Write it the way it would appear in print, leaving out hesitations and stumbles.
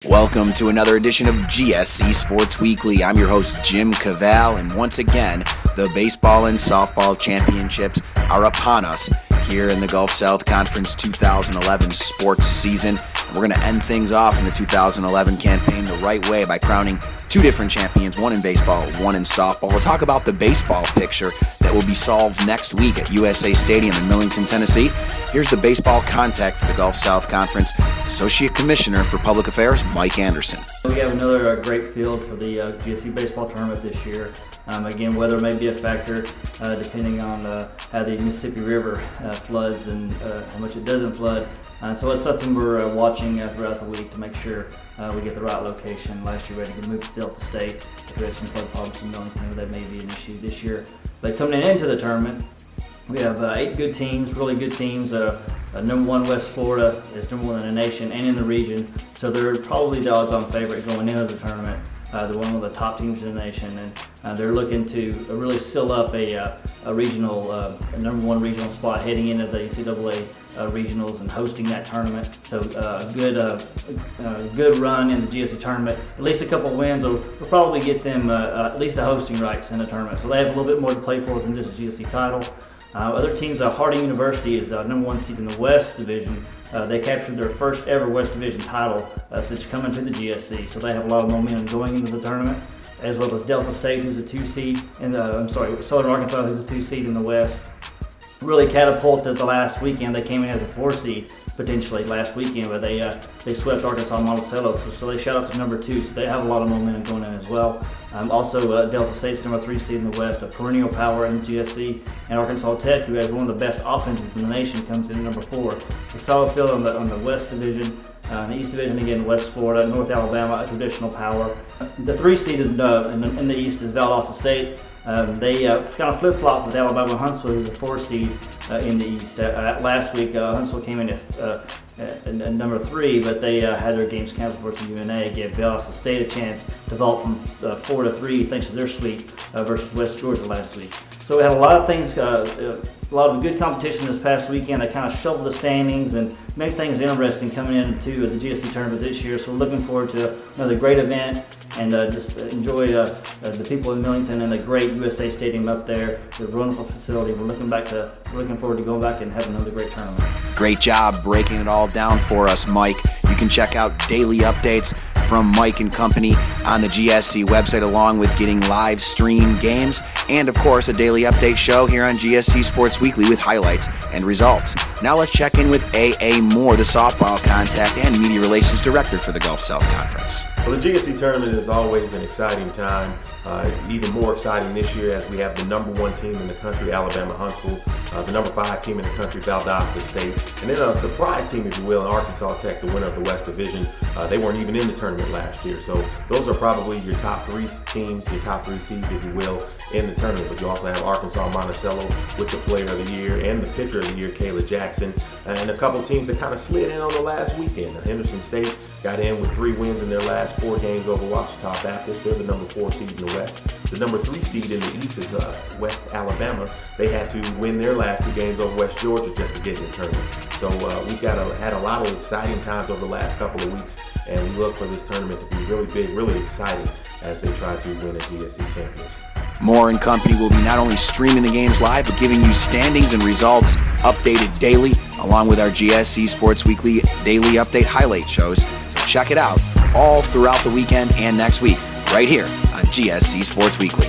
Welcome to another edition of GSC Sports Weekly. I'm your host, Jim Cavall, and once again, the baseball and softball championships are upon us here in the Gulf South Conference 2011 sports season. And we're going to end things off in the 2011 campaign the right way by crowning two different champions, one in baseball, one in softball. We'll talk about the baseball picture that will be solved next week at USA Stadium in Millington, Tennessee. Here's the baseball contact for the Gulf South Conference, Associate Commissioner for Public Affairs, Mike Anderson. We have another great field for the GSC baseball tournament this year. Again, weather may be a factor depending on how the Mississippi River floods and how much it doesn't flood. So it's something we're watching throughout the week to make sure we get the right location. Last year we had to move to Delta State. We had some flood problems in Millington. That may be an issue this year. But coming into the tournament, we have 8 good teams, really good teams. Number 1 West Florida is number 1 in the nation and in the region. So they're probably the odds-on favorite going into the tournament. They're one of the top teams in the nation, and they're looking to really seal up a regional, number 1 regional spot heading into the NCAA regionals and hosting that tournament. So a good run in the GSC tournament. At least a couple wins will probably get them at least a hosting rights in the tournament. So they have a little bit more to play for than just a GSC title. Other teams, Harding University is number 1 seed in the West Division. They captured their first ever West Division title since coming to the GSC, so they have a lot of momentum going into the tournament, as well as Delta State, who's a 2 seed, and Southern Arkansas, who's a 2 seed in the West. Really catapulted the last weekend. They came in as a 4 seed potentially last weekend, but they swept Arkansas Monticello, so they shot up to number 2, so they have a lot of momentum going in as well. Also, Delta State's number 3 seed in the West, a perennial power in the GSC, and Arkansas Tech, who has one of the best offenses in the nation, comes in at number 4. A solid field on the West Division. In the East Division, again, West Florida, North Alabama, a traditional power. The 3 seed is in the East is Valdosta State. They kind of flip-flopped with Alabama Huntsville, who's a 4 seed in the East. Last week, Huntsville came in at number 3, but they had their games canceled versus UNA. Gave Valdosta State a chance to vault from 4 to 3 thanks to their sweep versus West Georgia last week. So we had a lot of things, a lot of good competition this past weekend that kind of shuffled the standings and made things interesting coming into the GSC tournament this year. So we're looking forward to another great event and just enjoy the people in Millington and the great USA Stadium up there, the wonderful facility. We're looking forward to going back and having another great tournament. Great job breaking it all down for us, Mike. You can check out daily updates from Mike and company on the GSC website, along with getting live stream games and, of course, a daily update show here on GSC Sports Weekly with highlights and results. Now let's check in with A.A. Moore, the softball contact and media relations director for the Gulf South Conference. Well, the GSC tournament is always an exciting time. It's even more exciting this year as we have the number 1 team in the country, Alabama Huntsville, the number 5 team in the country, Valdosta State, and then a surprise team, if you will, in Arkansas Tech, the winner of the West Division. They weren't even in the tournament last year, so those are probably your top 3 teams, your top 3 seeds, if you will, in the tournament. But you also have Arkansas Monticello with the Player of the Year and the Pitcher of the Year, Kayla Jackson, and a couple teams that kind of slid in on the last weekend. Henderson State got in with 3 wins in their last 4 games over Ouachita Baptist. They're the number 4 seed in the West. The number 3 seed in the East is West Alabama. They had to win their last 2 games over West Georgia just to get in the tournament. So we've had a lot of exciting times over the last couple of weeks, and we look for this tournament to be really big, really exciting as they try to win a GSC championship. Moore and company will be not only streaming the games live, but giving you standings and results updated daily, along with our GSC Sports Weekly daily update highlight shows. So check it out all throughout the weekend and next week, right here on GSC Sports Weekly.